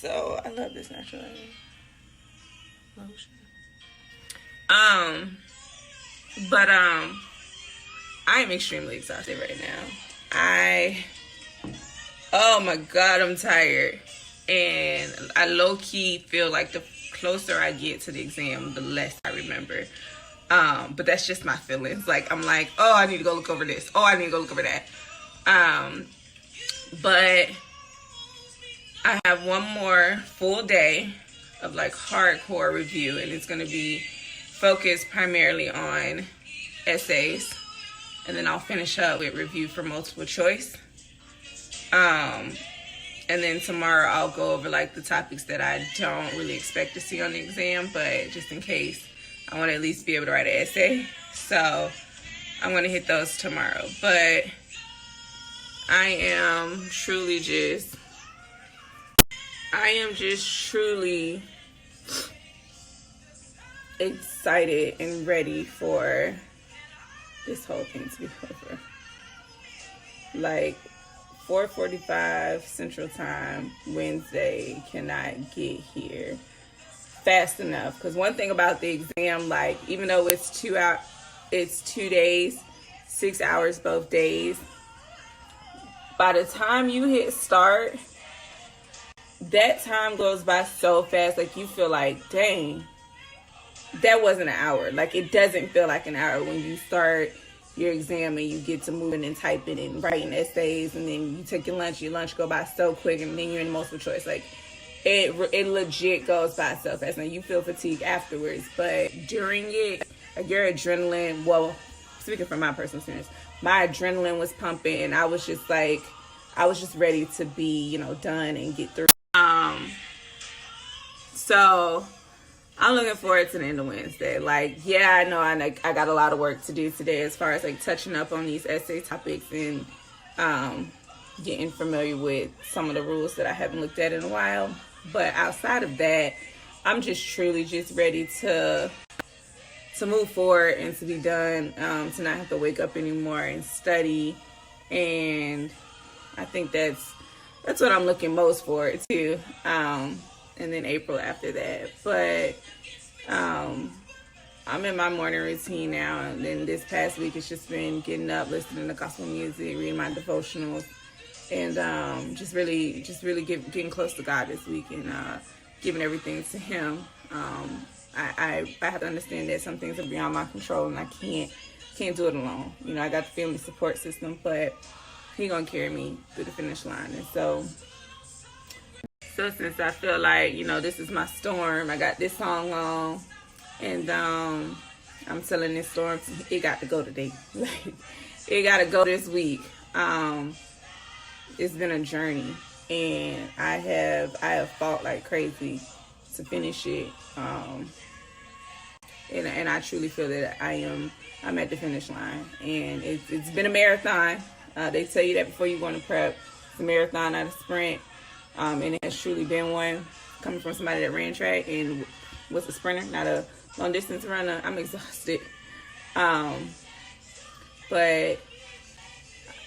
So I love this natural lotion. But I am extremely exhausted right now. Oh my God, I'm tired. And I low-key feel like the closer I get to the exam, the less I remember. But that's just my feelings. Like, I'm like, oh, I need to go look over this. Oh, I need to go look over that. But I have one more full day of like hardcore review, and it's going to be focused primarily on essays. And then I'll finish up with review for multiple choice. And then tomorrow I'll go over like the topics that I don't really expect to see on the exam, but just in case, I want to at least be able to write an essay. So I'm going to hit those tomorrow. But I am just truly excited and ready for this whole thing to be over. Like, 4:45 Central Time, Wednesday, cannot get here fast enough. Because one thing about the exam, like, even though it's 2 days, 6 hours both days, by the time you hit start, that time goes by so fast. Like, you feel like, dang, that wasn't an hour. Like, it doesn't feel like an hour when you start your exam and you get to moving and typing and writing essays, and then you take your lunch go by so quick, and then you're in multiple choice. Like, it legit goes by so fast, and you feel fatigue afterwards. But during it, like, your adrenaline, well, speaking from my personal experience, my adrenaline was pumping, and I was just ready to be, done and get through. So I'm looking forward to the end of Wednesday. Like, yeah, I know I got a lot of work to do today as far as like touching up on these essay topics and getting familiar with some of the rules that I haven't looked at in a while. But outside of that, I'm just truly just ready to move forward and to be done, to not have to wake up anymore and study. And I think that's what I'm looking most forward to. And then April after that. But I'm in my morning routine now, and then this past week it's just been getting up, listening to gospel music, reading my devotionals, and just really getting close to God this week, and giving everything to Him. I have to understand that some things are beyond my control, and I can't do it alone. I got the family support system, but He gonna carry me through the finish line. And so since I feel like, this is my storm, I got this song on, and I'm telling this storm, it got to go today. Like, it got to go this week. It's been a journey, and I have fought like crazy to finish it. And I truly feel that I'm at the finish line, and it's been a marathon. They tell you that before you go into prep. It's a marathon, not a sprint. And it has truly been one, coming from somebody that ran track and was a sprinter, not a long distance runner. I'm exhausted. But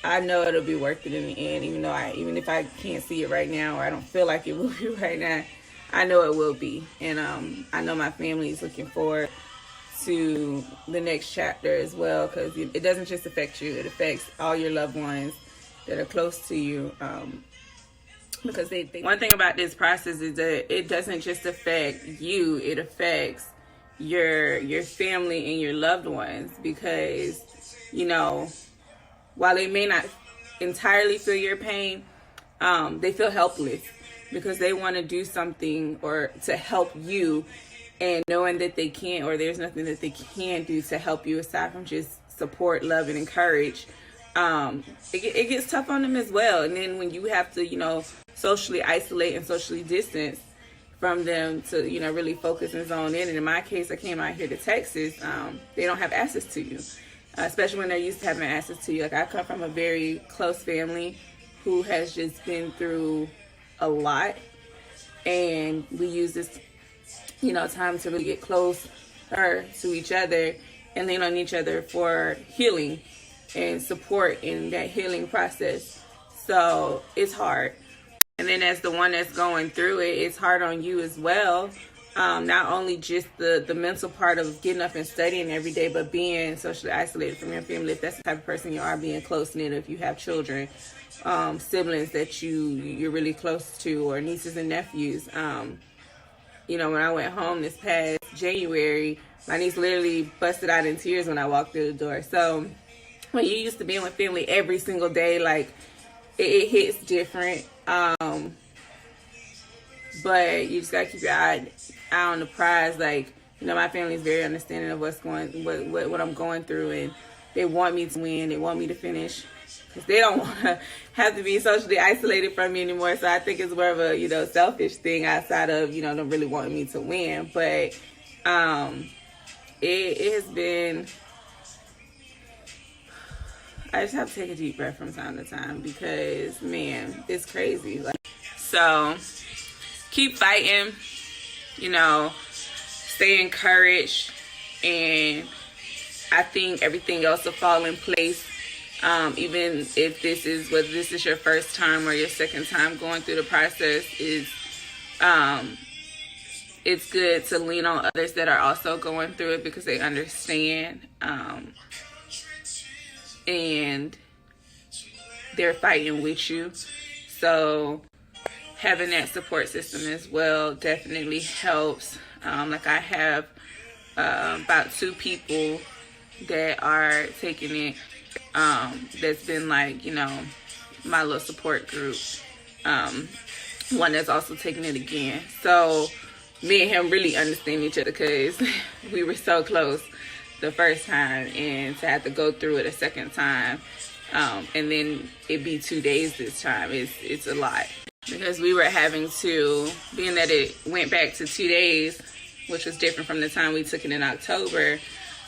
I know it'll be worth it in the end, even if I can't see it right now, or I don't feel like it will be right now, I know it will be. And I know my family is looking forward to the next chapter as well, because it doesn't just affect you, it affects all your loved ones that are close to you. Because one thing about this process is that it doesn't just affect you, it affects your family and your loved ones. Because, while they may not entirely feel your pain, they feel helpless because they want to do something or to help you, and knowing that they can't, or there's nothing that they can do to help you aside from just support, love, and encourage. It gets tough on them as well. And then when you have to, socially isolate and socially distance from them to, really focus and zone in. And in my case, I came out here to Texas. They don't have access to you, especially when they're used to having access to you. Like, I come from a very close family who has just been through a lot. And we use this, time to really get closer to each other and lean on each other for healing and support in that healing process. So it's hard. And then as the one that's going through it, it's hard on you as well. Not only just the mental part of getting up and studying every day, but being socially isolated from your family, if that's the type of person you are, being close-knit, if you have children, siblings that you're really close to, or nieces and nephews. You know, when I went home this past January, my niece literally busted out in tears when I walked through the door. So when you used to being with family every single day, like, it hits different. But you just gotta keep your eye on the prize. Like, you know, my family is very understanding of what I'm going through, and they want me to win. They want me to finish, because they don't want to have to be socially isolated from me anymore. So I think it's more of a, you know, selfish thing outside of, you know, them really wanting me to win. But it has been, I just have to take a deep breath from time to time, because, man, it's crazy. Like, so keep fighting, you know, stay encouraged, and I think everything else will fall in place. Even if whether this is your first time or your second time going through the process, it's good to lean on others that are also going through it, because they understand, and they're fighting with you. So having that support system as well definitely helps. Like, I have about 2 people that are taking it, that's been, like, you know, my little support group. One that's also taking it again. So me and him really understand each other, because we were so close the first time, and to have to go through it a second time, and then it be 2 days this time, it's a lot. Because we were having to, being that it went back to 2 days, which was different from the time we took it in October.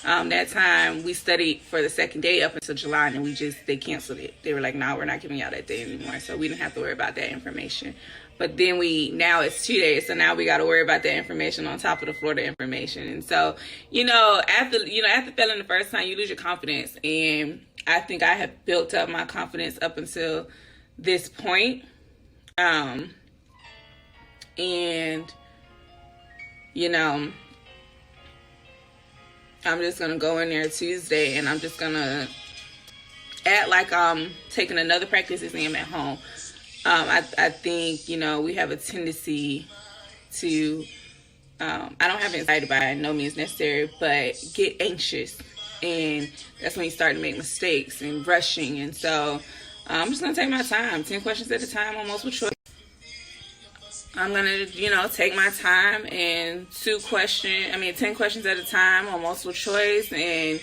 That time we studied for the second day up until July, and then they canceled it. They were like, no, we're not giving y'all that day anymore. So we didn't have to worry about that information. But then now it's 2 days. So now we got to worry about that information on top of the Florida information. And so, after failing the first time, you lose your confidence. And I think I have built up my confidence up until this point. And, I'm just going to go in there Tuesday, and I'm just going to act like I'm taking another practice exam at home. I think, we have a tendency to, I don't have anxiety by no means necessary, but get anxious. And that's when you start to make mistakes and rushing. And so I'm just going to take my time, 10 questions at a time on multiple choice. I'm going to, take my time and 10 questions at a time on multiple choice, and,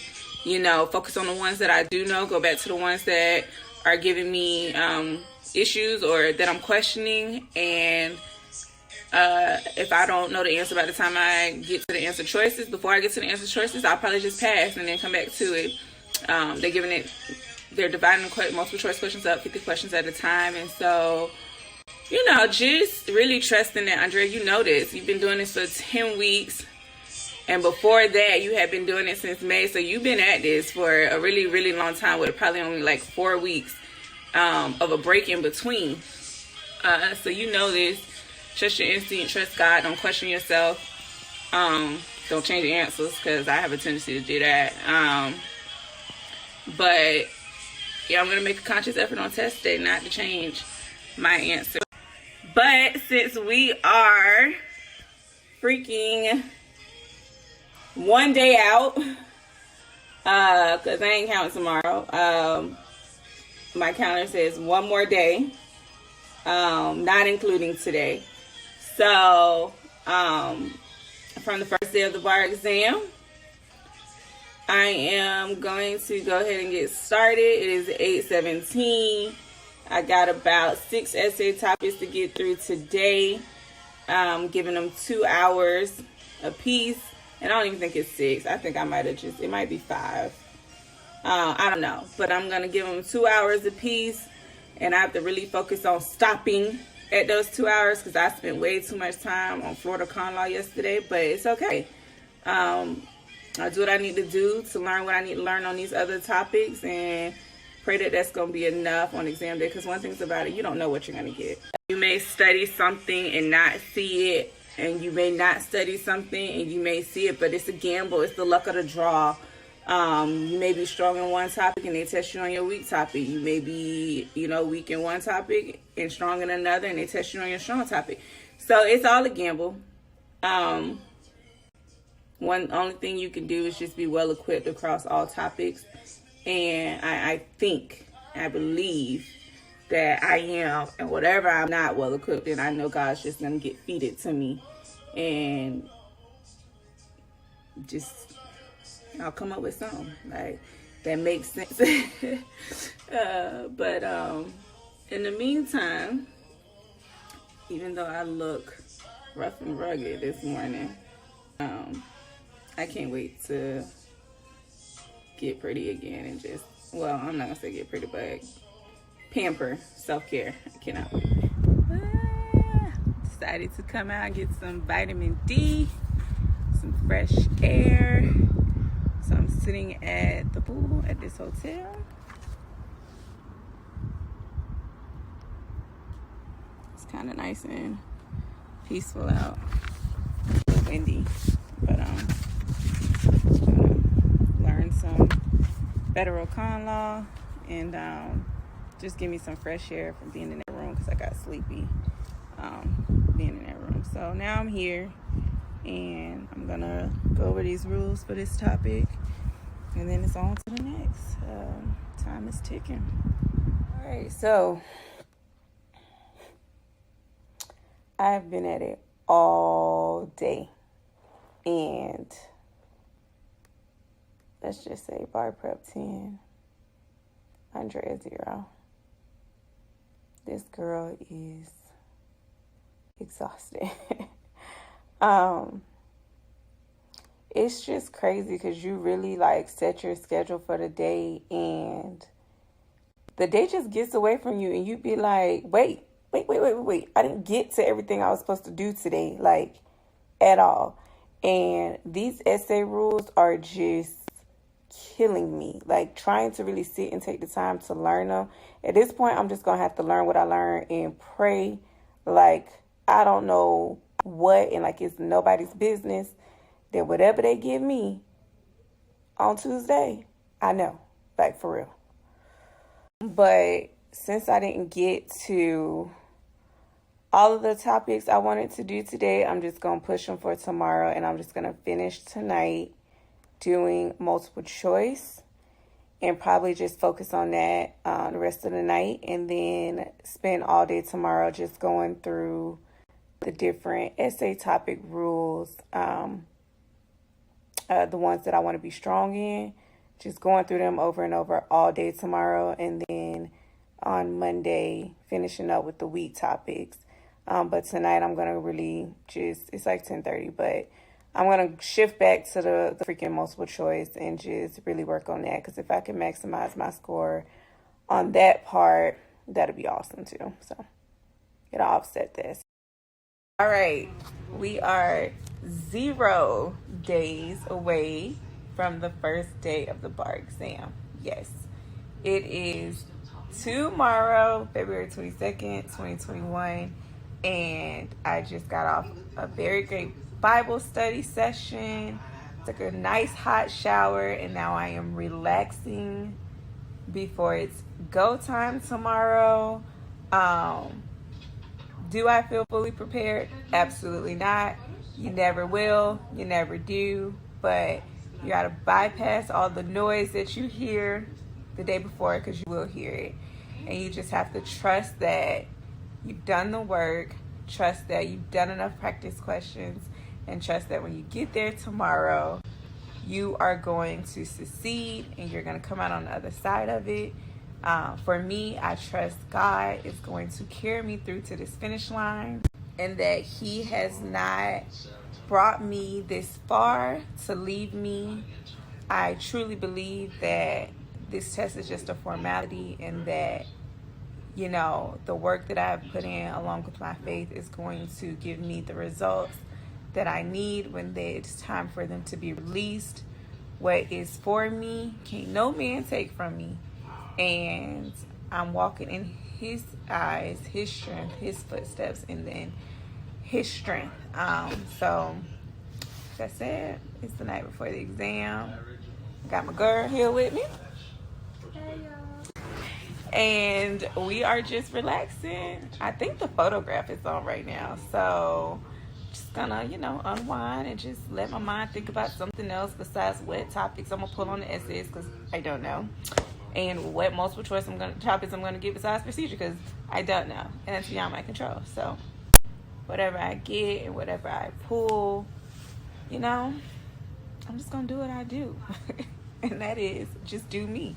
focus on the ones that I do know, go back to the ones that are giving me issues or that I'm questioning. And if I don't know the answer by the time I get to the answer choices, before I get to the answer choices, I'll probably just pass and then come back to it. They're dividing the multiple choice questions up 50 questions at a time. And so, just really trusting that, Andrea, you know this. You've been doing this for 10 weeks. And before that, you have been doing it since May. So you've been at this for a really, really long time, with probably only like 4 weeks of a break in between. So you know this. Trust your instinct. Trust God. Don't question yourself. Don't change your answers, because I have a tendency to do that. But, yeah, I'm going to make a conscious effort on test day not to change my answer. But since we are freaking 1 day out, because I ain't counting tomorrow, my calendar says 1 more day, not including today. So from the first day of the bar exam, I am going to go ahead and get started. It is 8:17. I got about 6 essay topics to get through today. Giving them 2 hours a piece. And I don't even think it's 6. I think it might be 5. I don't know. But I'm going to give them 2 hours a piece. And I have to really focus on stopping at those 2 hours, because I spent way too much time on Florida con law yesterday. But it's okay. I do what I need to do to learn what I need to learn on these other topics. And Pray that that's going to be enough on exam day, because one thing's about it, you don't know what you're going to get. You may study something and not see it, and you may not study something and you may see it, but it's a gamble. It's the luck of the draw. You may be strong in one topic and they test you on your weak topic. You may be, weak in one topic and strong in another, and they test you on your strong topic. So it's all a gamble. Only thing you can do is just be well equipped across all topics. And I believe that I am, and whatever I'm not well equipped in, I know God's just gonna get feed it to me, and just I'll come up with something like that makes sense. But in the meantime, even though I look rough and rugged this morning, I can't wait to get pretty again and just, well, I'm not gonna say get pretty, but pamper, self-care. I cannot wait. Decided to come out and get some vitamin D, some fresh air. So I'm sitting at the pool at this hotel. It's kind of nice and peaceful out. It's a little windy, but learn some federal con law and just give me some fresh air from being in that room, because I got sleepy being in that room. So now I'm here and I'm gonna go over these rules for this topic, and then it's on to the next. Time is ticking. All right, so I've been at it all day, and let's just say bar prep 10, Andrea 0. This girl is exhausted. It's just crazy because you really set your schedule for the day, and the day just gets away from you, and you be like, wait. I didn't get to everything I was supposed to do today, at all. And these essay rules are just killing me. Trying to really sit and take the time to learn them. At this point, I'm just going to have to learn what I learned and pray. I don't know what, and it's nobody's business. Then whatever they give me on Tuesday, I know. For real. But since I didn't get to all of the topics I wanted to do today, I'm just going to push them for tomorrow, and I'm just going to finish tonight doing multiple choice and probably just focus on that the rest of the night, and then spend all day tomorrow just going through the different essay topic rules, the ones that I want to be strong in, just going through them over and over all day tomorrow, and then on Monday finishing up with the week topics. But tonight I'm going to really it's 10:30, but I'm going to shift back to the freaking multiple choice and just really work on that, because if I can maximize my score on that part, that'll be awesome too. So it'll offset this. All right, we are 0 days away from the first day of the bar exam. Yes, it is tomorrow, February 22nd, 2021, and I just got off a very great Bible study session, took a nice hot shower, and now I am relaxing before it's go time tomorrow. Do I feel fully prepared? Absolutely not. You never will. You never do. But you got to bypass all the noise that you hear the day before, because you will hear it. And you just have to trust that you've done the work, trust that you've done enough practice questions, and trust that when you get there tomorrow, you are going to succeed and you're going to come out on the other side of it. For me, I trust God is going to carry me through to this finish line, and that He has not brought me this far to leave me. I truly believe that this test is just a formality, and that, the work that I've put in along with my faith is going to give me the results that I need when it's time for them to be released. What is for me, can't no man take from me. and I'm walking in his eyes, his strength, his footsteps, and then his strength. So that's it. It's the night before the exam. Got my girl here with me. Hey y'all. And we are just relaxing. I think the photograph is on right now. So just gonna, unwind and just let my mind think about something else besides what topics I'm gonna pull on the essays, because I don't know. And what multiple choice topics I'm gonna get besides procedure, because I don't know. And that's beyond my control. So whatever I get and whatever I pull, I'm just gonna do what I do. And that is just do me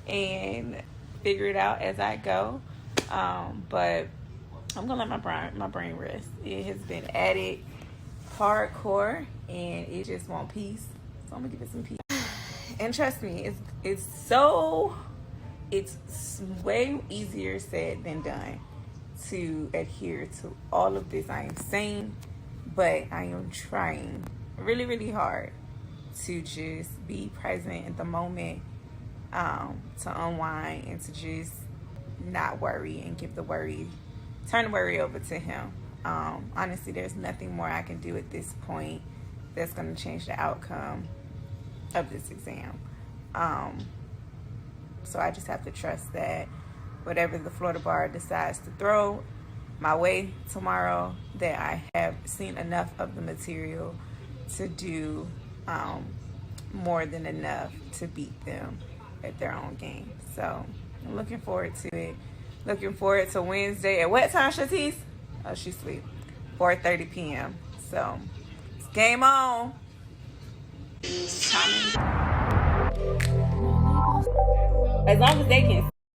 and figure it out as I go. But I'm gonna let my brain rest. It has been at it hardcore and it just wants peace. So I'm gonna give it some peace. And trust me, it's way easier said than done to adhere to all of this. I am saying, but I am trying really, really hard to just be present at the moment, to unwind and to just not worry and turn the worry over to him. Honestly, there's nothing more I can do at this point that's going to change the outcome of this exam. So I just have to trust that whatever the Florida bar decides to throw my way tomorrow, that I have seen enough of the material to do more than enough to beat them at their own game. So I'm looking forward to it. Looking forward to Wednesday. At what time, Shatise? Oh, she's asleep. 4:30 p.m. So it's game on. As long as they can